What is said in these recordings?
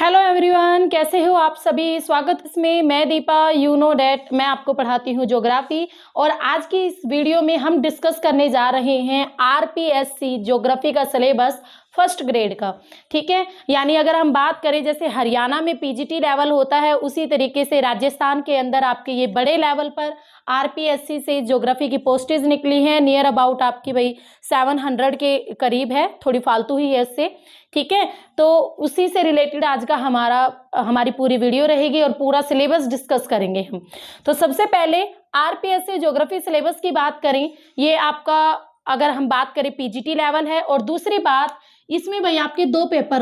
Hello everyone, कैसे हो आप सभी। स्वागत इसमें मैं दीपा। यू नो डैट मैं आपको पढ़ाती हूँ ज्योग्राफी। और आज की इस वीडियो में हम डिस्कस करने जा रहे हैं आरपीएससी ज्योग्राफी का सिलेबस फर्स्ट ग्रेड का। ठीक है, यानी अगर हम बात करें जैसे हरियाणा में पीजीटी लेवल होता है, उसी तरीके से राजस्थान के अंदर आपके ये बड़े लेवल पर आरपीएससी से ज्योग्राफी की पोस्टेज निकली हैं। नियर अबाउट आपकी भाई 700 के करीब है, थोड़ी फालतू ही है इससे। ठीक है, तो उसी से रिलेटेड आज का हमारी पूरी वीडियो रहेगी और पूरा सिलेबस डिस्कस करेंगे हम। तो सबसे पहले आरपीएससी ज्योग्राफी सिलेबस की बात करें, ये आपका अगर हम बात करें पीजीटी लेवल है। और दूसरी बात, इसमें भाई आपके दो पेपर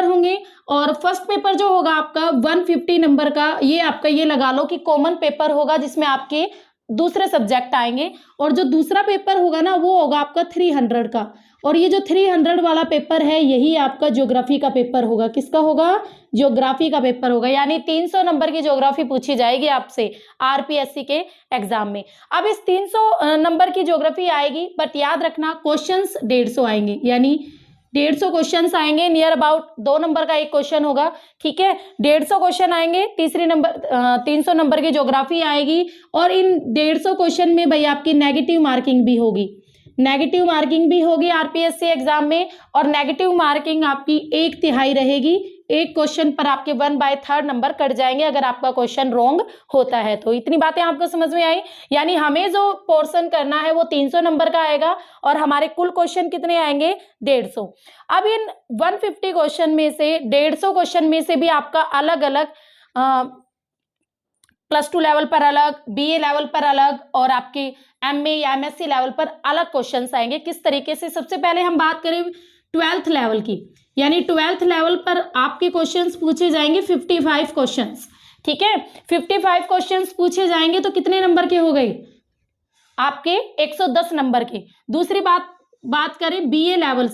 होंगे और फर्स्ट पेपर जो होगा आपका 150 नंबर का, ये आपका ये लगा लो कि कॉमन पेपर होगा जिसमें आपके दूसरे सब्जेक्ट आएंगे। और जो दूसरा पेपर होगा ना वो होगा आपका 300 का। और ये जो 300 वाला पेपर है यही आपका ज्योग्राफी का पेपर होगा। किसका होगा? ज्योग्राफी का पेपर होगा। यानी 300 नंबर की ज्योग्राफी पूछी जाएगी आपसे आरपीएससी के एग्जाम में। अब इस 300 नंबर की ज्योग्राफी आएगी, बट याद रखना क्वेश्चंस 150 आएंगे, यानी 150 क्वेश्चंस आएंगे। नियर अबाउट 2 नंबर का एक क्वेश्चन होगा। ठीक है, 150 क्वेश्चन आएंगे। 300 नंबर की ज्योग्राफी आएगी। और इन 150 क्वेश्चन में भाई आपकी नेगेटिव मार्किंग भी होगी आरपीएससी एग्जाम में। और नेगेटिव मार्किंग आपकी 1/3 रहेगी। एक क्वेश्चन पर आपके 1/3 नंबर कट जाएंगे अगर आपका क्वेश्चन रॉन्ग होता है तो। इतनी बातें आपको समझ में आई। यानी हमें जो पोर्शन करना है वो 300 नंबर का आएगा और हमारे कुल क्वेश्चन कितने आएंगे? 150। अब इन 150 क्वेश्चन में से 150 क्वेश्चन में से भी आपका अलग अलग +2 लेवल पर अलग, बीए लेवल पर अलग और आपके एमए या एमएससी लेवल पर अलग क्वेश्चंस आएंगे। किस तरीके से? सबसे पहले हम बात करें 12th लेवल की, यानी 12th लेवल पर आपके क्वेश्चंस पूछे जाएंगे 55 क्वेश्चंस। ठीक है, 55 क्वेश्चंस पूछे जाएंगे तो कितने नंबर के हो गए? आपके 110 नंबर के। दूसरी बात करें बीए लेवल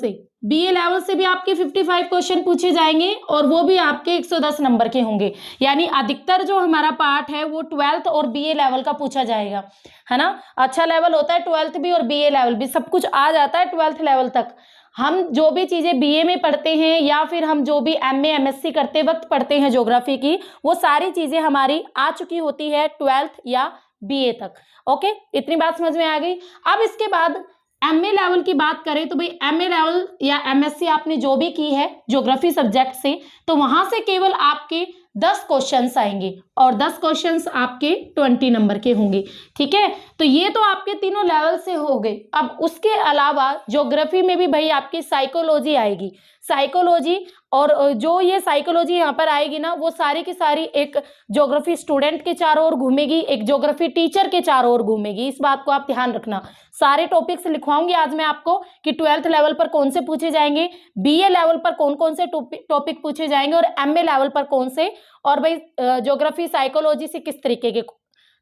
से भी आपके 55 क्वेश्चन पूछे जाएंगे और वो भी आपके 110 नंबर के होंगे। यानी अधिकतर जो हमारा पार्ट है वो 12th और बीए लेवल का पूछा जाएगा, है ना। अच्छा लेवल होता है 12th भी और बीए लेवल भी, सब कुछ आ जाता है 12th लेवल तक। हम जो भी चीजें बीए में पढ़ते हैं या फिर हम जो भी एमए एमएससी करते वक्त पढ़ते हैं ज्योग्राफी की, वो सारी चीजें हमारी आ चुकी होती है 12th या बीए तक। ओके, इतनी बात समझ में आ गई। अब इसके बाद एमए लेवल की बात करें तो भाई एमए लेवल या एमएससी आपने जो भी की है ज्योग्राफी सब्जेक्ट से, तो वहां से केवल आपके 10 क्वेश्चंस आएंगे और 10 क्वेश्चंस आपके 20 नंबर के होंगे। ठीक है, तो ये तो आपके तीनों लेवल से हो गए। अब उसके अलावा ज्योग्राफी में भी भाई आपकी साइकोलॉजी आएगी। साइकोलॉजी, और जो ये साइकोलॉजी यहाँ पर आएगी ना, वो सारी की सारी एक ज्योग्राफी स्टूडेंट के चारों ओर घूमेगी, एक ज्योग्राफी टीचर के चारों ओर घूमेगी। इस बात को आप ध्यान रखना। सारे टॉपिक्स लिखवाऊंगी आज मैं आपको कि 12th लेवल पर कौन से पूछे जाएंगे, बीए लेवल पर कौन कौन से टॉपिक पूछे जाएंगे और एमए लेवल पर कौन से, और भाई ज्योग्राफी साइकोलॉजी से किस तरीके के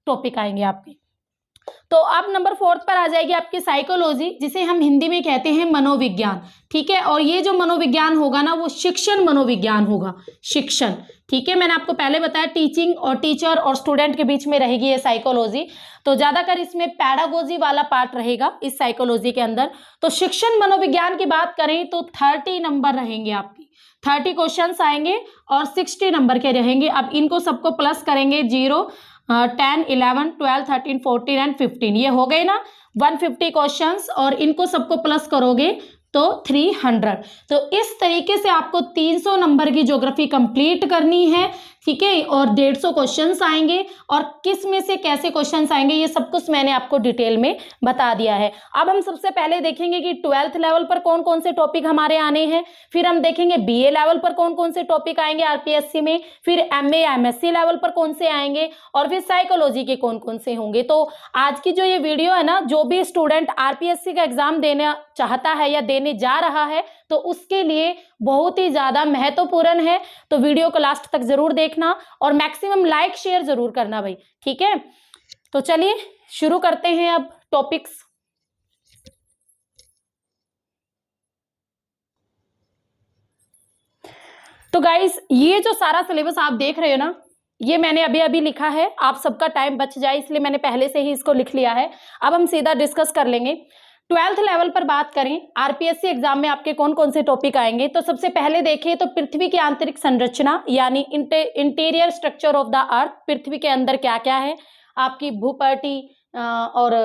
टॉपिक आएंगे आपके। तो अब नंबर 4 पर आ जाएगी आपकी साइकोलॉजी, जिसे हम हिंदी में कहते हैं मनोविज्ञान। ठीक है, और ये जो मनोविज्ञान होगा ना वो शिक्षण मनोविज्ञान होगा, शिक्षण। ठीक है, मैंने आपको पहले बताया टीचिंग और टीचर और स्टूडेंट के बीच में रहेगी ये साइकोलॉजी। तो ज्यादातर इसमें पैडागोजी वाला पार्ट रहेगा इस साइकोलॉजी के अंदर। तो शिक्षण मनोविज्ञान की बात करें तो 30 नंबर रहेंगे आपकी, 30 क्वेश्चंस आएंगे और 60 नंबर के रहेंगे। अब इनको सबको प्लस करेंगे, 0, 10, 11, 12, 13, 14 एंड 15, ये हो गए ना 150 क्वेश्चंस, और इनको सबको प्लस करोगे तो 300। तो इस तरीके से आपको 300 नंबर की ज्योग्राफी कंप्लीट करनी है। ठीक है, और 150 क्वेश्चंस आएंगे और किस में से कैसे क्वेश्चंस आएंगे ये सब कुछ मैंने आपको डिटेल में बता दिया है। अब हम सबसे पहले देखेंगे कि 12th लेवल पर कौन कौन से टॉपिक हमारे आने हैं, फिर हम देखेंगे बीए लेवल पर कौन कौन से टॉपिक आएंगे आरपीएससी में, फिर एमए एमएससी लेवल पर कौन से आएंगे और फिर साइकोलॉजी के कौन कौन से होंगे। तो आज की जो ये वीडियो है ना, जो भी स्टूडेंट आरपीएससी का एग्जाम देना चाहता है या देने जा रहा है तो उसके लिए बहुत ही ज्यादा महत्वपूर्ण है। तो वीडियो को लास्ट तक जरूर देखना और मैक्सिमम लाइक शेयर जरूर करना भाई। ठीक है, तो चलिए शुरू करते हैं अब टॉपिक्स। तो गाइस, ये जो सारा सिलेबस आप देख रहे हो ना, ये मैंने अभी अभी लिखा है। आप सबका टाइम बच जाए इसलिए मैंने पहले से ही इसको लिख लिया है। अब हम सीधा डिस्कस कर लेंगे। ट्वेल्थ लेवल पर बात करें, आरपीएससी एग्जाम में आपके कौन कौन से टॉपिक आएंगे, तो सबसे पहले देखें तो पृथ्वी की आंतरिक संरचना यानी interior structure of the earth, पृथ्वी के अंदर क्या क्या है, आपकी भूपटि और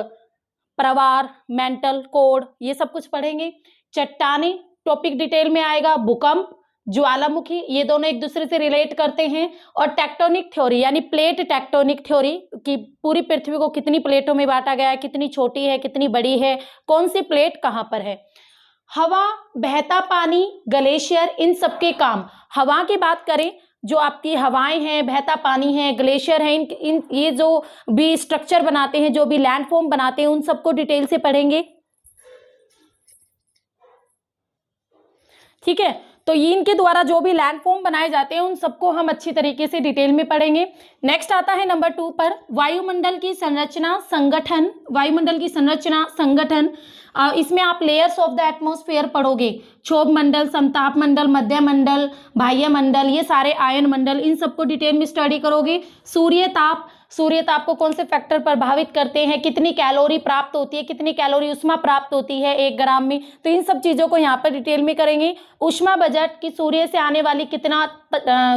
प्रवार, मेंटल कोड, ये सब कुछ पढ़ेंगे। चट्टानी टॉपिक डिटेल में आएगा, भूकंप, ज्वालामुखी, ये दोनों एक दूसरे से रिलेट करते हैं। और टेक्टोनिक थ्योरी यानी प्लेट टेक्टोनिक थ्योरी कि पूरी पृथ्वी को कितनी प्लेटों में बांटा गया है, कितनी छोटी है, कितनी बड़ी है, कौन सी प्लेट कहाँ पर है। हवा, बहता पानी, ग्लेशियर, इन सबके काम। हवा की बात करें, जो आपकी हवाएं हैं, बहता पानी है, ग्लेशियर है, इन ये जो भी स्ट्रक्चर बनाते हैं, जो भी लैंडफॉर्म बनाते हैं, उन सबको डिटेल से पढ़ेंगे। ठीक है, तो ये इनके द्वारा जो भी लैंडफॉर्म बनाए जाते हैं उन सबको हम अच्छी तरीके से डिटेल में पढ़ेंगे। नेक्स्ट आता है नंबर 2 पर वायुमंडल की संरचना संगठन। वायुमंडल की संरचना संगठन, इसमें आप लेयर्स ऑफ द एटमॉस्फेयर पढ़ोगे, क्षोभ मंडल, समताप मंडल, मध्य मंडल, बाह्य मंडल, ये सारे आयन मंडल, इन सबको डिटेल में स्टडी करोगे। सूर्य ताप, सूर्य ताप को कौन से फैक्टर प्रभावित करते हैं, कितनी कैलोरी प्राप्त होती है, कितनी कैलोरी उष्मा प्राप्त होती है 1 ग्राम में, तो इन सब चीज़ों को यहाँ पर डिटेल में करेंगे। उष्मा बजट कि सूर्य से आने वाली कितना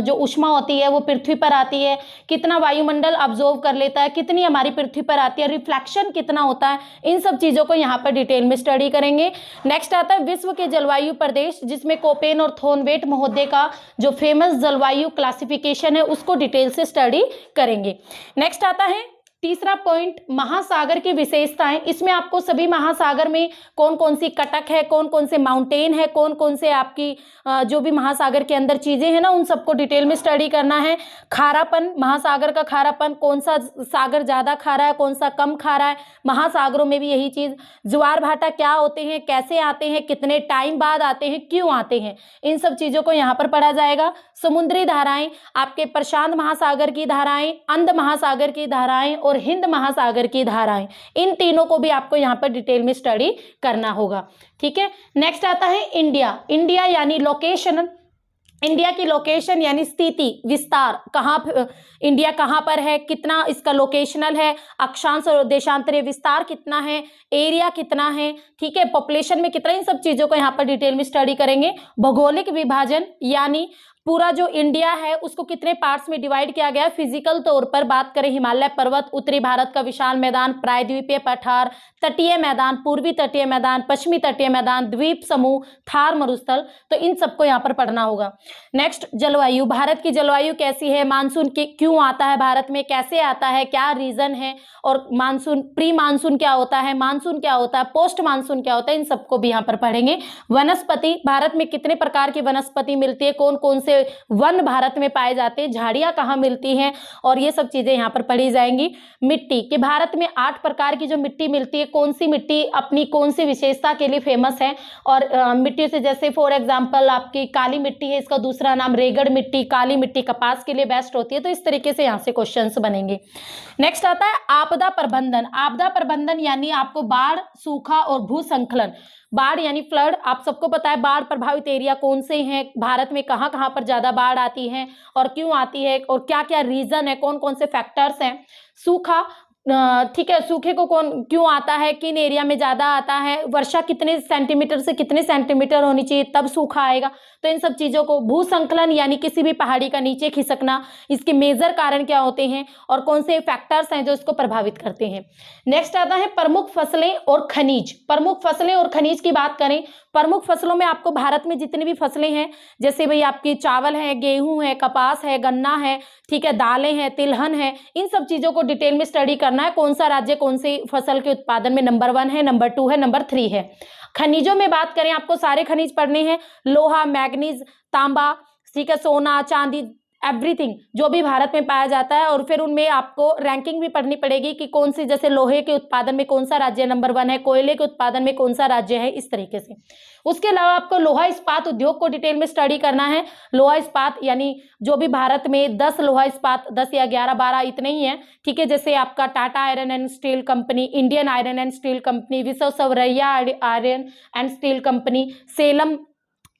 जो उष्मा होती है वो पृथ्वी पर आती है, कितना वायुमंडल अब्जॉर्व कर लेता है, कितनी हमारी पृथ्वी पर आती है, रिफ्लेक्शन कितना होता है, इन सब चीज़ों को यहाँ पर डिटेल में स्टडी करेंगे। नेक्स्ट आता है विश्व के जलवायु प्रदेश, जिसमें कोपेन और थॉर्नवेट महोदय का जो फेमस जलवायु क्लासिफिकेशन है उसको डिटेल से स्टडी करेंगे। नेक्स्ट आता है तीसरा पॉइंट महासागर की विशेषताएं। इसमें आपको सभी महासागर में कौन कौन सी कटक है, कौन कौन से माउंटेन है, कौन कौन से आपकी जो भी महासागर के अंदर चीजें हैं ना, उन सबको डिटेल में स्टडी करना है। खारापन, महासागर का खारापन, कौन सा सागर ज्यादा खारा है, कौन सा कम खारा है, महासागरों में भी यही चीज। ज्वार भाटा क्या होते हैं, कैसे आते हैं, कितने टाइम बाद आते हैं, क्यों आते हैं, इन सब चीजों को यहाँ पर पढ़ा जाएगा। समुद्री धाराएं, आपके प्रशांत महासागर की धाराएं, अंध महासागर की धाराएं और हिंद महासागर की धाराएं, इन तीनों को भी आपको यहाँ पर डिटेल में स्टडी करना होगा। ठीक है, नेक्स्ट आता है इंडिया। इंडिया यानी लोकेशन, इंडिया की लोकेशन यानी स्थिति, विस्तार, कहाँ इंडिया कहाँ पर है, कितना इसका लोकेशनल है, अक्षांश और देशांतरीय विस्तार कितना है, एरिया कितना है, ठीक है, पॉपुलेशन में कितना, इन सब चीज़ों को यहाँ पर डिटेल में स्टडी करेंगे। भौगोलिक विभाजन यानी पूरा जो इंडिया है उसको कितने पार्ट्स में डिवाइड किया गया है। फिजिकल तौर पर बात करें, हिमालय पर्वत, उत्तरी भारत का विशाल मैदान, प्रायद्वीपीय पठार, तटीय मैदान, पूर्वी तटीय मैदान, पश्चिमी तटीय मैदान, द्वीप समूह, थार मरुस्थल, तो इन सबको यहाँ पर पढ़ना होगा। नेक्स्ट जलवायु, भारत की जलवायु कैसी है, मानसून क्यों आता है भारत में, कैसे आता है, क्या रीजन है, और मानसून, प्री मानसून क्या होता है, मानसून क्या होता है, पोस्ट मानसून क्या होता है, इन सबको भी यहाँ पर पढ़ेंगे। वनस्पति, भारत में कितने प्रकार की वनस्पति मिलती है, कौन कौन से वन भारत में पाए जाते हैं, झाड़ियां कहाँ मिलती हैं, और ये सब चीजें यहाँ पर पढ़ी जाएंगी। मिट्टी, कि भारत में 8 प्रकार की जो मिट्टी मिलती है, कौन सी मिट्टी अपनी कौन सी विशेषता के लिए फेमस है, और मिट्टी से जैसे फॉर एग्जांपल आपकी काली मिट्टी है, इसका दूसरा नाम रेगड़ मिट्टी, काली मिट्टी कपास के लिए बेस्ट होती है, तो इस तरीके से यहाँ से क्वेश्चंस बनेंगे। नेक्स्ट आता है आपदा प्रबंधन। आपदा प्रबंधन यानी आपको बाढ़, सूखा और भूस्खलन, बाढ़ यानी फ्लड, आप सबको पता है बाढ़ प्रभावित एरिया कौन से हैं, भारत में कहाँ कहाँ पर ज़्यादा बाढ़ आती है और क्यों आती है, और क्या क्या रीज़न है, कौन कौन से फैक्टर्स हैं। सूखा, ठीक है, सूखे को कौन क्यों आता है, किन एरिया में ज़्यादा आता है, वर्षा कितने सेंटीमीटर से कितने सेंटीमीटर होनी चाहिए तब सूखा आएगा, तो इन सब चीज़ों को। भूस्खलन यानी किसी भी पहाड़ी का नीचे खिसकना, इसके मेजर कारण क्या होते हैं और कौन से फैक्टर्स हैं जो इसको प्रभावित करते हैं। नेक्स्ट आता है प्रमुख फसलें और खनिज। प्रमुख फसलें और खनिज की बात करें, प्रमुख फसलों में आपको भारत में जितनी भी फसलें हैं, जैसे भाई आपकी चावल है, गेहूं है, कपास है, गन्ना है, ठीक है, दालें हैं, तिलहन है, इन सब चीज़ों को डिटेल में स्टडी करना है, कौन सा राज्य कौन सी फसल के उत्पादन में नंबर 1 है, नंबर 2 है, नंबर 3 है। खनिजों में बात करें, आपको सारे खनिज पढ़ने हैं, लोहा, मैग्नीज, तांबा, ठीक है, सोना, चांदी, एवरीथिंग जो भी भारत में पाया जाता है, और फिर उनमें आपको रैंकिंग भी पढ़नी पड़ेगी कि कौन सी, जैसे लोहे के उत्पादन में कौन सा राज्य नंबर 1 है, कोयले के उत्पादन में कौन सा राज्य है, इस तरीके से। उसके अलावा आपको लोहा इस्पात उद्योग को डिटेल में स्टडी करना है। लोहा इस्पात यानी जो भी भारत में 10 लोहा इस्पात, 10 या 11, 12 इतने ही हैं, ठीक है, जैसे आपका Tata iron and steel company, Indian iron and steel company, Visvesvaraya iron and steel company, Salem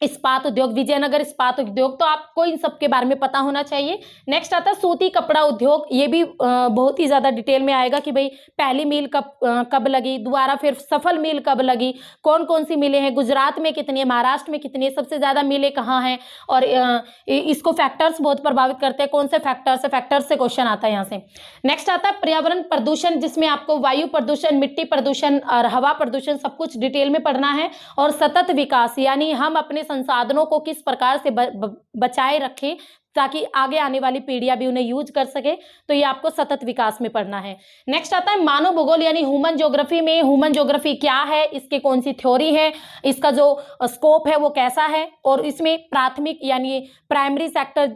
इस्पात उद्योग, विजयनगर इस्पात उद्योग, तो आपको इन सब के बारे में पता होना चाहिए। नेक्स्ट आता है सूती कपड़ा उद्योग, ये भी बहुत ही ज़्यादा डिटेल में आएगा कि भाई पहली मिल कब लगी, दोबारा फिर सफल मिल कब लगी, कौन कौन सी मिलें हैं, गुजरात में कितनी है, महाराष्ट्र में कितनी है, सबसे ज़्यादा मिलें कहाँ हैं, और इसको फैक्टर्स बहुत प्रभावित करते हैं, कौन से फैक्टर्स है, फैक्टर्स से क्वेश्चन आता है यहाँ से। नेक्स्ट आता है पर्यावरण प्रदूषण, जिसमें आपको वायु प्रदूषण, मिट्टी प्रदूषण और हवा प्रदूषण सब कुछ डिटेल में पढ़ना है। और सतत विकास, यानी हम अपने संसाधनों को किस प्रकार से बचाए रखें ताकि आगे आने वाली पीढ़ियां भी उन्हें यूज कर सके, तो ये आपको सतत विकास में पढ़ना है। नेक्स्ट आता है मानव भूगोल, यानी ह्यूमन ज्योग्राफी में ह्यूमन ज्योग्राफी क्या है, इसके कौन सी थ्योरी है, इसका जो स्कोप है वो कैसा है, और इसमें प्राथमिक यानी प्राइमरी सेक्टर,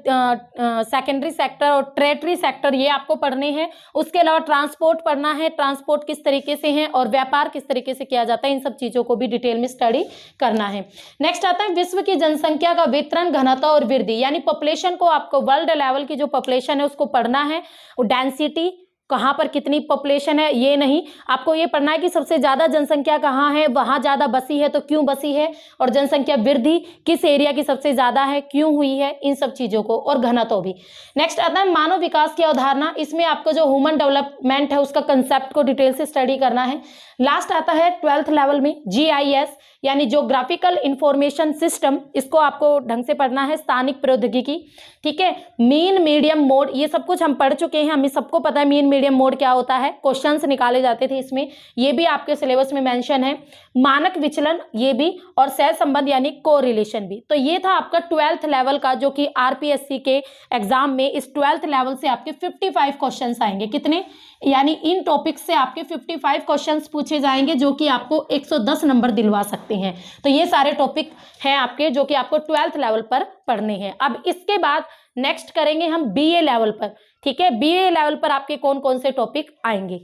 सेकेंडरी सेक्टर और टर्टियरी सेक्टर ये आपको पढ़ने हैं। उसके अलावा ट्रांसपोर्ट पढ़ना है, ट्रांसपोर्ट किस तरीके से है और व्यापार किस तरीके से किया जाता है, इन सब चीज़ों को भी डिटेल में स्टडी करना है। नेक्स्ट आता है विश्व की जनसंख्या का वितरण, घनत्व और वृद्धि, यानी पॉपुलेशन को आपको वर्ल्ड लेवल की जो पॉपुलेशन है उसको पढ़ना है। डेंसिटी, कहाँ पर कितनी पॉपुलेशन है ये नहीं, आपको ये पढ़ना है कि सबसे ज़्यादा जनसंख्या कहाँ है, वहाँ ज़्यादा बसी है तो क्यों बसी है, और जनसंख्या वृद्धि किस एरिया की सबसे ज़्यादा है, क्यों हुई है, इन सब चीज़ों को, और घनत्व भी। नेक्स्ट आता है मानव विकास की अवधारणा, इसमें आपको जो ह्यूमन डेवलपमेंट है उसका कंसेप्ट को डिटेल से स्टडी करना है। लास्ट आता है 12th लेवल में GIS, यानी जोग्राफिकल इंफॉर्मेशन सिस्टम, इसको आपको ढंग से पढ़ना है। स्थानिक प्रौद्योगिकी, ठीक है। मीन मीडियम मोड, ये सब कुछ हम पढ़ चुके हैं, हमें सबको पता है मीन मीडियम मोड क्या होता है, क्वेश्चंस निकाले जाते थे इसमें, ये भी आपके सिलेबस में मेंशन है। मानक विचलन ये भी, और सह संबंध यानी कोरिलेशन भी। तो ये था आपका 12th लेवल का, जो कि RPSC के एग्जाम में इस 12th लेवल से आपके 55 क्वेश्चंस आएंगे। कितने, यानी इन टॉपिक्स से आपके 55 क्वेश्चंस पूछे जाएंगे, जो कि आपको 110 नंबर दिलवा सकते हैं। तो ये सारे टॉपिक हैं आपके जो कि आपको 12th लेवल पर पढ़ने हैं। अब इसके बाद नेक्स्ट करेंगे हम BA लेवल पर, ठीक है। BA लेवल पर आपके कौन कौन से टॉपिक आएंगे।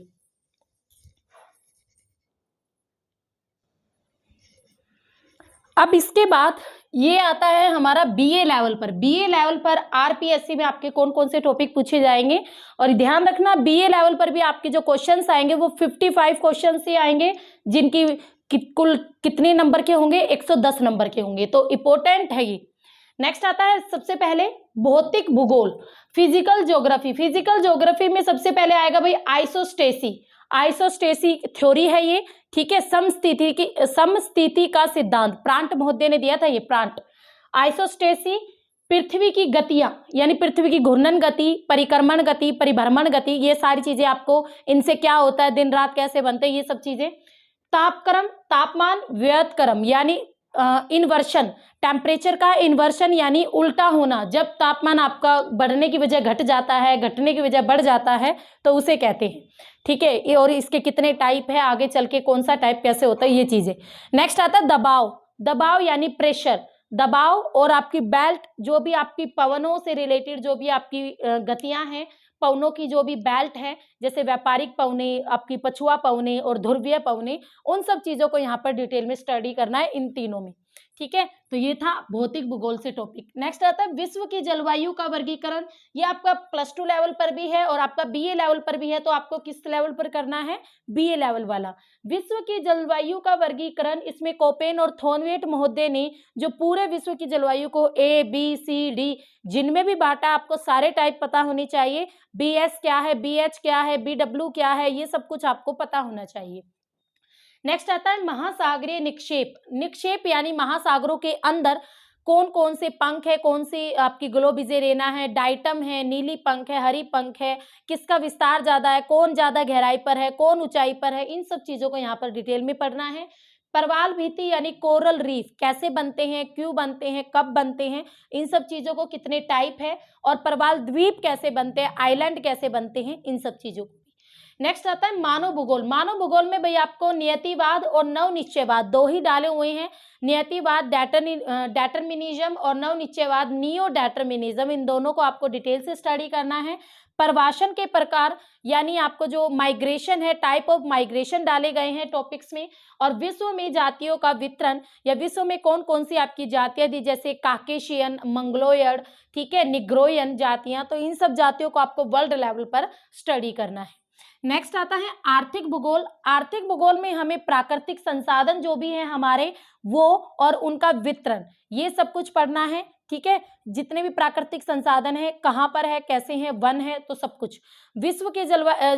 अब इसके बाद ये आता है हमारा BA लेवल पर। BA लेवल पर RPSC में आपके कौन कौन से टॉपिक पूछे जाएंगे, और ध्यान रखना BA लेवल पर भी आपके जो क्वेश्चंस आएंगे वो 55 क्वेश्चंस ही आएंगे, जिनकी कुल कितने नंबर के होंगे, 110 नंबर के होंगे, तो इंपॉर्टेंट है ये। नेक्स्ट आता है सबसे पहले भौतिक भूगोल, फिजिकल ज्योग्राफी। फिजिकल ज्योग्राफी में सबसे पहले आएगा भाई आइसोस्टेसी, आइसोस्टेसी थ्योरी है ये, ठीक है। समस्थिति का सिद्धांत प्रांट महोदय ने दिया था ये, प्रांट। आइसोस्टेसी, पृथ्वी की गतियां, यानी पृथ्वी की घूर्णन गति, परिक्रमण गति, परिभ्रमण गति, ये सारी चीजें आपको, इनसे क्या होता है, दिन रात कैसे बनते हैं, ये सब चीजें। तापक्रम, तापमान व्युत्क्रम, यानी इन्वर्शन, टेम्परेचर का इन्वर्शन यानी उल्टा होना, जब तापमान आपका बढ़ने की वजह घट जाता है, घटने की वजह बढ़ जाता है, तो उसे कहते हैं, ठीक है। और इसके कितने टाइप है, आगे चल के कौन सा टाइप कैसे होता है, ये चीजें। नेक्स्ट आता है दबाव, दबाव यानी प्रेशर, दबाव, और आपकी बेल्ट, जो भी आपकी पवनों से रिलेटेड जो भी आपकी गतियां हैं, पवनों की जो भी बेल्ट है, जैसे व्यापारिक पवने, आपकी पछुआ पवने और ध्रुवीय पवने, उन सब चीजों को यहाँ पर डिटेल में स्टडी करना है इन तीनों में, ठीक है। तो ये था भौतिक भूगोल से टॉपिक। नेक्स्ट आता है विश्व की जलवायु का वर्गीकरण, ये आपका +2 लेवल पर भी है और आपका BA लेवल पर भी है, तो आपको किस लेवल पर करना है, BA लेवल वाला। विश्व की जलवायु का वर्गीकरण, इसमें कोपेन और थॉर्नवेट महोदय ने जो पूरे विश्व की जलवायु को ABCD जिनमें भी बांटा, आपको सारे टाइप पता होनी चाहिए, BS क्या है, BH क्या है, BW क्या है, ये सब कुछ आपको पता होना चाहिए। नेक्स्ट आता है महासागरीय निक्षेप, निक्षेप यानी महासागरों के अंदर कौन कौन से पंख है, कौन सी आपकी ग्लोबिजेरेना है, डाइटम है, नीली पंख है, हरी पंख है, किसका विस्तार ज्यादा है, कौन ज्यादा गहराई पर है, कौन ऊंचाई पर है, इन सब चीजों को यहाँ पर डिटेल में पढ़ना है। प्रवाल भित्ति यानी कोरल रीफ कैसे बनते हैं, क्यों बनते हैं, कब बनते हैं, इन सब चीजों को, कितने टाइप है, और प्रवाल द्वीप कैसे बनते हैं, आइलैंड कैसे बनते हैं, इन सब चीजों को। नेक्स्ट आता है मानव भूगोल। मानव भूगोल में भाई आपको नियतिवाद और नवनिश्चयवाद दो ही डाले हुए हैं। नियतिवाद डेटर्मिनिज्म और नवनिश्चयवाद नियो डेटर्मिनिज्म, इन दोनों को आपको डिटेल से स्टडी करना है। प्रवासन के प्रकार यानी आपको जो माइग्रेशन है, टाइप ऑफ माइग्रेशन डाले गए हैं टॉपिक्स में, और विश्व में जातियों का वितरण, या विश्व में कौन कौन सी आपकी जातियां दी, जैसे काकेशियन, मंगलोयड, ठीक है, निग्रोयन जातियां, तो इन सब जातियों को आपको वर्ल्ड लेवल पर स्टडी करना है। नेक्स्ट आता है आर्थिक भूगोल। आर्थिक भूगोल में हमें प्राकृतिक संसाधन जो भी है हमारे वो और उनका वितरण, ये सब कुछ पढ़ना है, ठीक है। जितने भी प्राकृतिक संसाधन है, कहाँ पर है, कैसे हैं, वन है, तो सब कुछ। विश्व के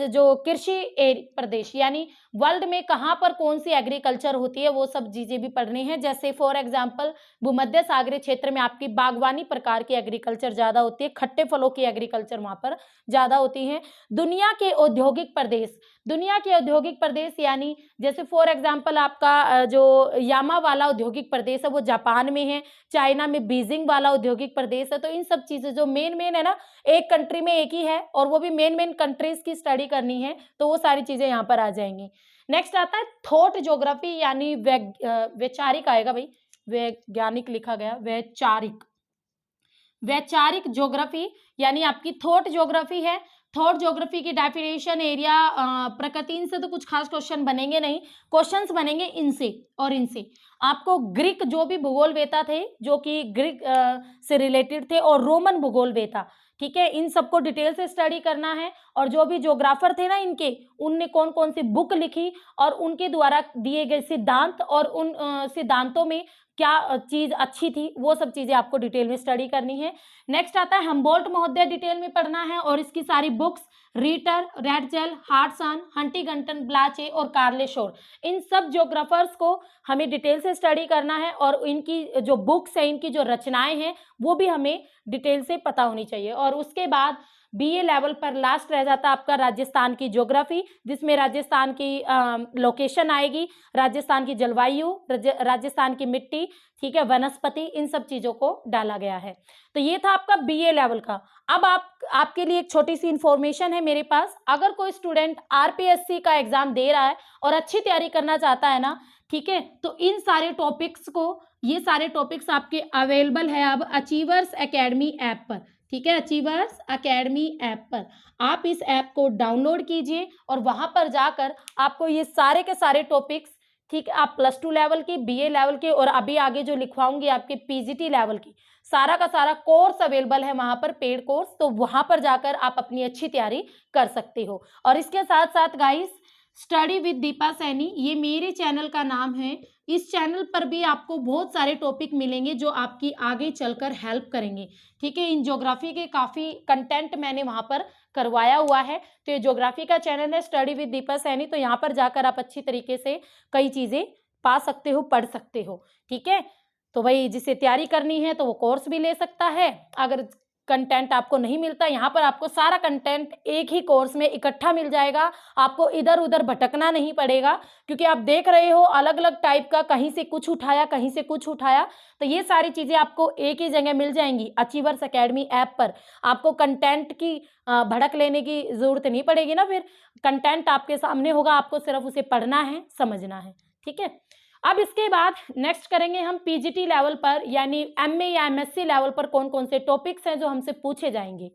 जो कृषि प्रदेश यानी वर्ल्ड में कहाँ पर कौन सी एग्रीकल्चर होती है, वो सब चीजें भी पढ़नी है। जैसे फॉर एग्जांपल भूमध्य सागरीय क्षेत्र में आपकी बागवानी प्रकार की एग्रीकल्चर ज्यादा होती है, खट्टे फलों की एग्रीकल्चर वहां पर ज्यादा होती है। दुनिया के औद्योगिक प्रदेश, दुनिया के औद्योगिक प्रदेश यानी जैसे फॉर एग्जांपल आपका जो यामा वाला औद्योगिक प्रदेश है वो जापान में है, चाइना में बीजिंग वाला औद्योगिक प्रदेश है। तो इन सब चीजें जो मेन है ना, एक कंट्री में एक ही है और वो भी मेन कंट्रीज की स्टडी करनी है, तो वो सारी चीजें यहाँ पर आ जाएंगी। नेक्स्ट आता है थॉट ज्योग्राफी यानी वैचारिक आएगा भाई, वैज्ञानिक लिखा गया, वैचारिक, वैचारिक ज्योग्राफी यानी आपकी थॉट ज्योग्राफी है। थॉट ज्योग्राफी की डेफिनेशन, एरिया, प्रकृति, इनसे तो कुछ खास क्वेश्चन बनेंगे नहीं, क्वेश्चंस बनेंगे इनसे और इनसे। आपको ग्रीक जो भी भूगोलवेता थे जो कि ग्रीक से रिलेटेड थे और रोमन भूगोलवेता, ठीक है, इन सबको डिटेल से स्टडी करना है। और जो भी ज्योग्राफर थे ना इनके, उनने कौन कौन सी बुक लिखी और उनके द्वारा दिए गए सिद्धांत और उन सिद्धांतों में क्या चीज अच्छी थी, वो सब चीजें आपको डिटेल में स्टडी करनी है। नेक्स्ट आता है हम्बोल्ट महोदय, डिटेल में पढ़ना है और इसकी सारी बुक्स, रीटर, रेडजेल, हार्टसन, हंटिंगटन, ब्लाचे और कार्ले शोर, इन सब ज्योग्राफर्स को हमें डिटेल से स्टडी करना है और इनकी जो बुक्स है, इनकी जो रचनाएं हैं वो भी हमें डिटेल से पता होनी चाहिए। और उसके बाद बीए लेवल पर लास्ट रह जाता है आपका राजस्थान की ज्योग्राफी, जिसमें राजस्थान की लोकेशन आएगी, राजस्थान की जलवायु, राजस्थान की मिट्टी, ठीक है, वनस्पति, इन सब चीजों को डाला गया है। तो ये था आपका बीए लेवल का। अब आपके लिए एक छोटी सी इंफॉर्मेशन है मेरे पास, अगर कोई स्टूडेंट आरपीएससी का एग्जाम दे रहा है और अच्छी तैयारी करना चाहता है ना, ठीक है, तो इन सारे टॉपिक्स को, ये सारे टॉपिक्स आपके अवेलेबल है अब अचीवर्स एकेडमी ऐप पर, ठीक है, अचीवर्स एकेडमी ऐप पर। आप इस ऐप को डाउनलोड कीजिए और वहां पर जाकर आपको ये सारे के सारे टॉपिक्स, ठीक है, आप +2 लेवल की, बीए लेवल के और अभी आगे जो लिखवाऊंगी आपके पीजीटी लेवल की, सारा का सारा कोर्स अवेलेबल है वहां पर, पेड कोर्स, तो वहां पर जाकर आप अपनी अच्छी तैयारी कर सकते हो। और इसके साथ साथ guys, study with Deepa Saini, ये मेरे चैनल का नाम है, इस चैनल पर भी आपको बहुत सारे टॉपिक मिलेंगे जो आपकी आगे चलकर हेल्प करेंगे, ठीक है। इन ज्योग्राफी के काफ़ी कंटेंट मैंने वहाँ पर करवाया हुआ है, तो ये ज्योग्राफी का चैनल है स्टडी विद दीपा सैनी, तो यहाँ पर जाकर आप अच्छी तरीके से कई चीज़ें पा सकते हो, पढ़ सकते हो, ठीक है। तो भाई जिसे तैयारी करनी है तो वो कोर्स भी ले सकता है। अगर कंटेंट आपको नहीं मिलता, यहाँ पर आपको सारा कंटेंट एक ही कोर्स में इकट्ठा मिल जाएगा, आपको इधर उधर भटकना नहीं पड़ेगा, क्योंकि आप देख रहे हो अलग अलग टाइप का, कहीं से कुछ उठाया, कहीं से कुछ उठाया, तो ये सारी चीज़ें आपको एक ही जगह मिल जाएंगी अचीवर्स एकेडमी ऐप पर। आपको कंटेंट की भड़क लेने की ज़रूरत नहीं पड़ेगी ना, फिर कंटेंट आपके सामने होगा, आपको सिर्फ उसे पढ़ना है, समझना है, ठीक है। अब इसके बाद नेक्स्ट करेंगे हम पीजीटी लेवल पर, यानी एमए या एमएससी लेवल पर कौन कौन से टॉपिक्स हैं जो हमसे पूछे जाएंगे।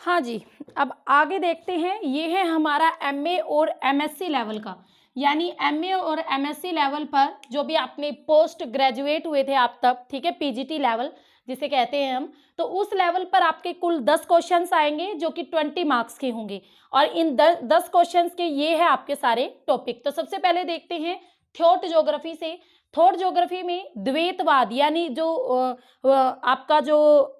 हाँ जी, अब आगे देखते हैं, ये है हमारा एमए और एमएससी लेवल का, यानी एमए और एमएससी लेवल पर जो भी आपने पोस्ट ग्रेजुएट हुए थे आप तब, ठीक है, पीजीटी लेवल जिसे कहते हैं हम, तो उस लेवल पर आपके कुल 10 क्वेश्चंस आएंगे जो कि 20 मार्क्स के होंगे और इन 10 क्वेश्चंस के ये है आपके सारे टॉपिक। तो सबसे पहले देखते हैं थॉट ज्योग्राफी से। थॉट ज्योग्राफी में द्वैतवाद यानी जो आपका जो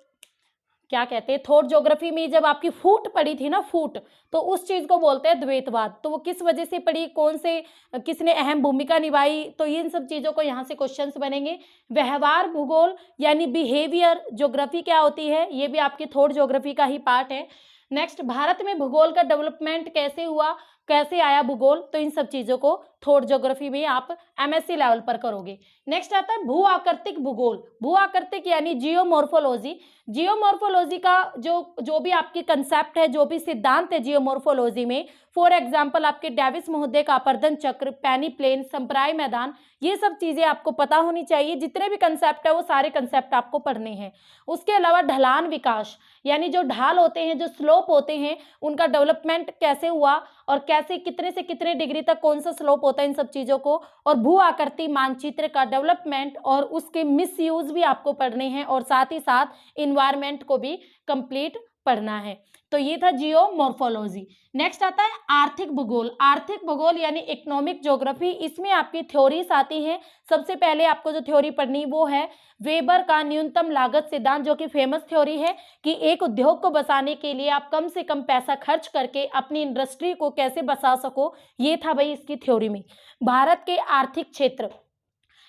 क्या कहते हैं, थॉट ज्योग्राफी में जब आपकी फूट पड़ी थी ना, फूट, तो उस चीज को बोलते हैं द्वैतवाद। तो वो किस वजह से पड़ी, कौन से किसने अहम भूमिका निभाई, तो इन सब चीजों को यहाँ से क्वेश्चंस बनेंगे। व्यवहार भूगोल यानी बिहेवियर ज्योग्राफी क्या होती है, ये भी आपकी थॉट ज्योग्राफी का ही पार्ट है। नेक्स्ट, भारत में भूगोल का डेवलपमेंट कैसे हुआ, कैसे आया भूगोल, तो इन सब चीजों को थॉट ज्योग्राफी में आप एमएससी लेवल पर करोगे। नेक्स्ट आता है भू आकृतिक भूगोल। भू आकृतिक यानी जियोमॉर्फोलॉजी। जियोमॉर्फोलॉजी का जो भी आपकी कंसेप्ट है, जो भी सिद्धांत है जियोमॉर्फोलॉजी में, फॉर एग्जाम्पल आपके डेविस महोदय का अपर्दन चक्र, पैनी प्लेन, संप्राय मैदान, ये सब चीजें आपको पता होनी चाहिए। जितने भी कंसेप्ट है वो सारे कंसेप्ट आपको पढ़ने हैं। उसके अलावा ढलान विकास यानी जो ढाल होते हैं, जो स्लोप होते हैं, उनका डेवलपमेंट कैसे हुआ और कैसे कितने से कितने डिग्री तक कौन सा स्लोप होता है, इन सब चीज़ों को, और भू आकृति मानचित्र का डेवलपमेंट और उसके मिसयूज भी आपको पढ़ने हैं, और साथ ही साथ इन्वायरमेंट को भी कंप्लीट पढ़ना है। तो ये था जियोमॉर्फोलॉजी। नेक्स्ट आता है आर्थिक भूगोल। आर्थिक भूगोल यानी इकोनॉमिक ज्योग्राफी। इसमें आपकी थ्योरीज आती हैं। सबसे पहले आपको जो थ्योरी पढ़नी वो है वेबर का न्यूनतम लागत सिद्धांत, जो कि फेमस थ्योरी है कि एक उद्योग को बसाने के लिए आप कम से कम पैसा खर्च करके अपनी इंडस्ट्री को कैसे बसा सको, ये था भाई इसकी थ्योरी में। भारत के आर्थिक क्षेत्र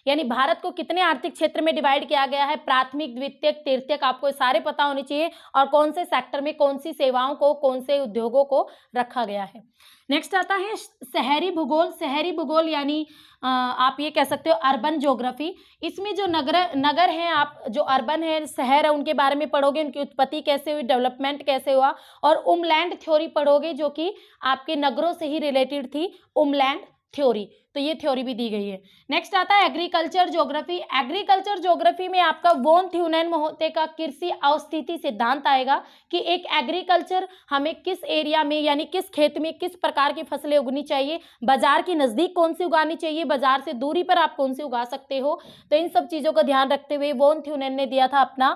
यानी भारत को कितने आर्थिक क्षेत्र में डिवाइड किया गया है, प्राथमिक, द्वितीयक, तृतीयक, आपको सारे पता होने चाहिए, और कौन से सेक्टर में कौन सी सेवाओं को, कौन से उद्योगों को रखा गया है। नेक्स्ट आता है शहरी भूगोल। शहरी भूगोल यानी आप ये कह सकते हो अर्बन ज्योग्राफी। इसमें जो नगर हैं, आप जो अर्बन है, शहर है, उनके बारे में पढ़ोगे, उनकी उत्पत्ति कैसे हुई, डेवलपमेंट कैसे हुआ, और उमलैंड थ्योरी पढ़ोगे जो कि आपके नगरों से ही रिलेटेड थी, उमलैंड थ्योरी। तो ये थ्योरी भी दी गई है। नेक्स्ट आता है एग्रीकल्चर ज्योग्राफी। एग्रीकल्चर ज्योग्राफी में आपका वोन थ्यूनेन मोहते का कृषि अवस्थिति सिद्धांत आएगा कि एक एग्रीकल्चर हमें किस एरिया में यानी किस खेत में किस प्रकार की फसलें उगनी चाहिए, बाजार के नज़दीक कौन सी उगानी चाहिए, बाजार से दूरी पर आप कौन सी उगा सकते हो। तो इन सब चीज़ों का ध्यान रखते हुए वोन थ्यूनेन ने दिया था अपना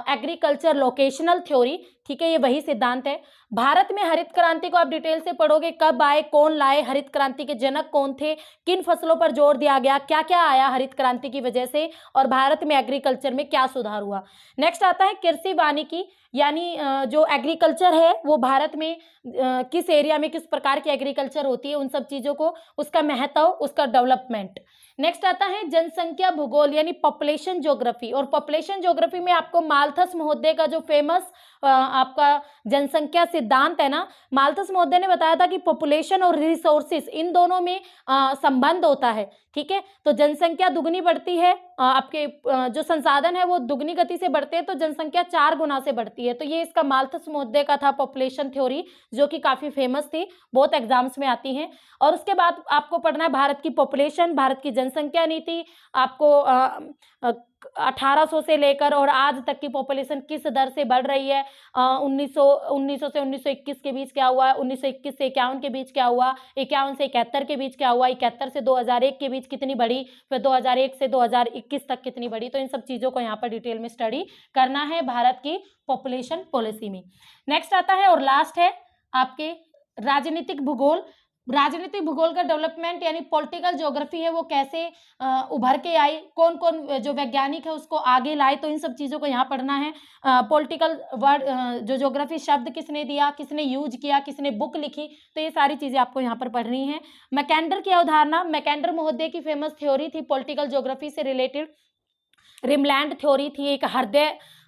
एग्रीकल्चर लोकेशनल थ्योरी। ठीक है, ये वही सिद्धांत है। भारत में हरित क्रांति को आप डिटेल से पढ़ोगे, कब आए, कौन लाए, हरित क्रांति के जनक कौन थे, किन फसलों पर जोर दिया गया, क्या क्या आया हरित क्रांति की वजह से, और भारत में एग्रीकल्चर में क्या सुधार हुआ। नेक्स्ट आता है कृषि वानिकी यानी जो एग्रीकल्चर है वो भारत में किस एरिया में किस प्रकार की एग्रीकल्चर होती है, उन सब चीज़ों को, उसका महत्व, उसका डेवलपमेंट। नेक्स्ट आता है जनसंख्या भूगोल यानी पॉपुलेशन ज्योग्राफी। और पॉपुलेशन ज्योग्राफी में आपको माल्थस महोदय का जो फेमस आपका जनसंख्या सिद्धांत है ना, माल्थस महोदय ने बताया था कि पॉपुलेशन और रिसोर्सेज इन दोनों में संबंध होता है। ठीक है, तो जनसंख्या दुगनी बढ़ती है, आपके जो संसाधन है वो दुगनी गति से बढ़ते हैं, तो जनसंख्या 4 गुना से बढ़ती है। तो ये इसका माल्थस महोदय का था पॉपुलेशन थ्योरी, जो कि काफ़ी फेमस थी, बहुत एग्जाम्स में आती हैं। और उसके बाद आपको पढ़ना है भारत की पॉपुलेशन, भारत की जनसंख्या नीति, आपको 1800 से लेकर और आज तक की पॉपुलेशन किस दर से बढ़ रही है, 1900 से 1921 के बीच क्या हुआ, 1921 से 51 के बीच क्या हुआ, 51 से 71 के बीच क्या हुआ, 71 से 2001 के बीच कितनी बढ़ी, फिर 2001 से 2021 तक कितनी बढ़ी। तो इन सब चीज़ों को यहाँ पर डिटेल में स्टडी करना है भारत की पॉपुलेशन पॉलिसी में। नेक्स्ट आता है और लास्ट है आपके राजनीतिक भूगोल। राजनीतिक भूगोल का डेवलपमेंट यानी पॉलिटिकल ज्योग्राफी है, वो कैसे उभर के आई, कौन कौन जो वैज्ञानिक है उसको आगे लाए, तो इन सब चीज़ों को यहाँ पढ़ना है। पॉलिटिकल वर्ड जो ज्योग्राफी शब्द किसने दिया, किसने यूज किया, किसने बुक लिखी, तो ये सारी चीज़ें आपको यहाँ पर पढ़नी है। मैकेंडर की अवधारणा, मैकेंडर महोदय की फेमस थ्योरी थी पॉलिटिकल ज्योग्राफी से रिलेटेड, रिमलैंड थ्योरी थी, एक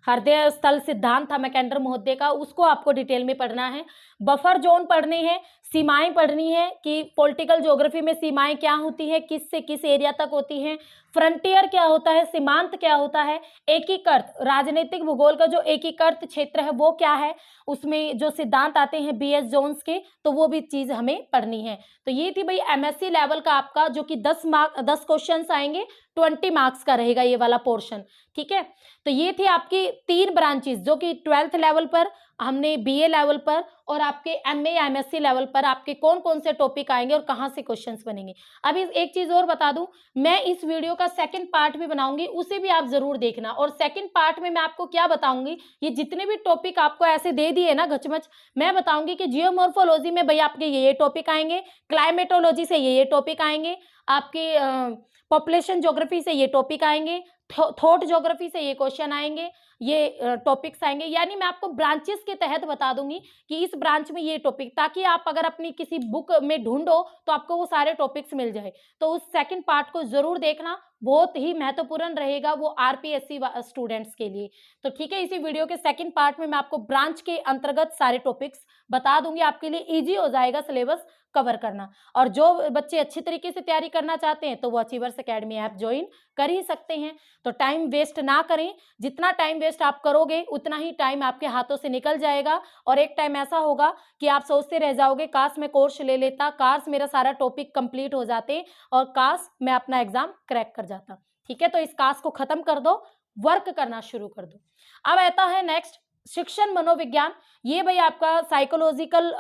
हृदय स्थल सिद्धांत था मैकेंडर महोदय का, उसको आपको डिटेल में पढ़ना है। बफर जोन पढ़ने हैं, सीमाएं पढ़नी है कि पॉलिटिकल ज्योग्राफी में सीमाएं क्या होती है, किस से किस एरिया तक होती हैं, फ्रंटियर क्या होता है, सीमांत क्या होता है, एकीकृत राजनीतिक भूगोल का जो एकीकृत क्षेत्र है वो क्या है, उसमें जो सिद्धांत आते हैं BS जोन्स के, तो वो भी चीज़ हमें पढ़नी है। तो ये थी भाई MSc लेवल का आपका, जो कि 10 क्वेश्चन आएंगे, 20 मार्क्स का रहेगा ये वाला पोर्शन। ठीक है, तो ये थी आपकी 3 ब्रांचेस जो कि 12th लेवल पर हमने, BA लेवल पर और आपके MA या MSc लेवल पर आपके कौन कौन से टॉपिक आएंगे और कहाँ से क्वेश्चंस बनेंगे। अभी एक चीज़ और बता दूं, मैं इस वीडियो का सेकंड पार्ट भी बनाऊंगी, उसे भी आप जरूर देखना। और सेकंड पार्ट में मैं आपको क्या बताऊंगी, ये जितने भी टॉपिक आपको ऐसे दे दिए ना घचमच, मैं बताऊंगी कि जियोमॉर्फोलॉजी में भाई आपके ये टॉपिक आएंगे, क्लाइमेटोलॉजी से ये टॉपिक आएंगे, आपके पॉपुलेशन ज्योग्राफी से ये टॉपिक आएंगे, थॉट ज्योग्राफी से ये क्वेश्चन आएंगे, ये टॉपिक्स आएंगे। यानी मैं आपको ब्रांचेस के तहत बता दूंगी कि इस ब्रांच में ये टॉपिक, ताकि आप अगर अपनी किसी बुक में ढूंढो तो आपको वो सारे टॉपिक्स मिल जाए। तो उस सेकंड पार्ट को जरूर देखना, बहुत ही महत्वपूर्ण रहेगा वो RPSC स्टूडेंट्स के लिए। तो ठीक है, इसी वीडियो के सेकंड पार्ट में मैं आपको ब्रांच के अंतर्गत सारे टॉपिक्स बता दूंगी, आपके लिए ईजी हो जाएगा सिलेबस कवर करना। और जो बच्चे अच्छी तरीके से तैयारी करना चाहते हैं तो वो अचीवर्स एकेडमी ऐप ज्वाइन कर ही सकते हैं। तो टाइम वेस्ट ना करें, जितना टाइम वेस्ट आप करोगे उतना ही टाइम आपके हाथों से निकल जाएगा, और एक टाइम ऐसा होगा कि आप सोचते रह जाओगे काश मैं कोर्स ले लेता, काश मेरा सारा टॉपिक कंप्लीट हो जाते और काश मैं अपना एग्जाम क्रैक कर जाता। ठीक है, तो इस काश को खत्म कर दो, वर्क करना शुरू कर दो। अब आता है नेक्स्ट शिक्षण मनोविज्ञान। ये भाई आपका साइकोलॉजिकल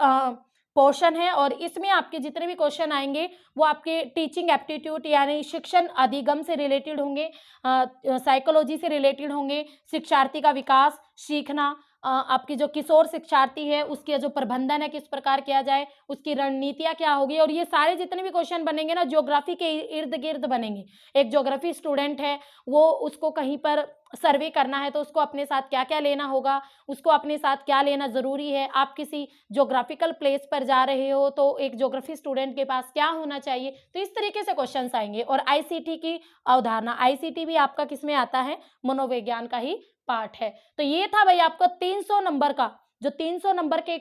पोर्शन है और इसमें आपके जितने भी क्वेश्चन आएंगे वो आपके टीचिंग एप्टीट्यूड यानी शिक्षण अधिगम से रिलेटेड होंगे, साइकोलॉजी से रिलेटेड होंगे, शिक्षार्थी का विकास, सीखना, आपकी जो किशोर शिक्षार्थी है उसके जो प्रबंधन है किस प्रकार किया जाए, उसकी रणनीतियाँ क्या होगी, और ये सारे जितने भी क्वेश्चन बनेंगे ना ज्योग्राफी के इर्द गिर्द बनेंगे। एक ज्योग्राफी स्टूडेंट है, वो उसको कहीं पर सर्वे करना है तो उसको अपने साथ क्या क्या लेना होगा, उसको अपने साथ क्या लेना ज़रूरी है। आप किसी ज्योग्राफिकल प्लेस पर जा रहे हो तो एक ज्योग्राफी स्टूडेंट के पास क्या होना चाहिए, तो इस तरीके से क्वेश्चंस आएंगे। और आईसीटी की अवधारणा, आईसीटी भी आपका किस में आता है, मनोविज्ञान का ही पार्ट है। तो ये था भाई आपका 300 नंबर का, जो 300 नंबर के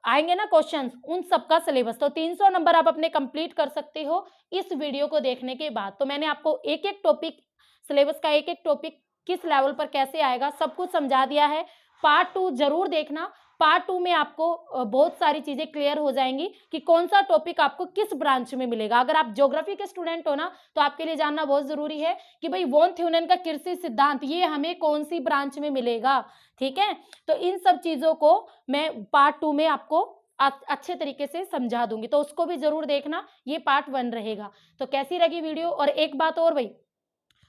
आएंगे ना क्वेश्चंस, उन सबका सिलेबस। तो 300 नंबर आप अपने कंप्लीट कर सकते हो इस वीडियो को देखने के बाद। तो मैंने आपको एक एक टॉपिक, सिलेबस का एक एक टॉपिक किस लेवल पर कैसे आएगा सब कुछ समझा दिया है। पार्ट 2 जरूर देखना, पार्ट 2 में आपको बहुत सारी चीजें क्लियर हो जाएंगी कि कौन सा टॉपिक आपको किस ब्रांच में मिलेगा। अगर आप ज्योग्राफी के स्टूडेंट हो ना तो आपके लिए जानना बहुत जरूरी है कि भाई वॉन थ्योनन का कृषि सिद्धांत ये हमें कौन सी ब्रांच में मिलेगा, ठीक है। तो इन सब चीजों को मैं पार्ट 2 में आपको अच्छे तरीके से समझा दूंगी, तो उसको भी जरूर देखना, ये पार्ट 1 रहेगा। तो कैसी लगी वीडियो, और एक बात और भाई,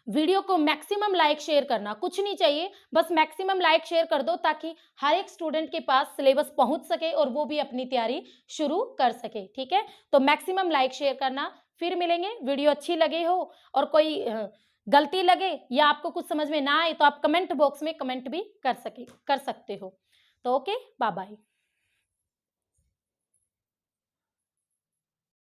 वीडियो को मैक्सिमम लाइक शेयर करना, कुछ नहीं चाहिए, बस मैक्सिमम लाइक शेयर कर दो ताकि हर एक स्टूडेंट के पास सिलेबस पहुंच सके और वो भी अपनी तैयारी शुरू कर सके, ठीक है। तो मैक्सिमम लाइक शेयर करना। फिर मिलेंगे, वीडियो अच्छी लगे हो और कोई गलती लगे या आपको कुछ समझ में ना आए तो आप कमेंट बॉक्स में कमेंट भी कर सकते हो। तो ओके, बाय बाय।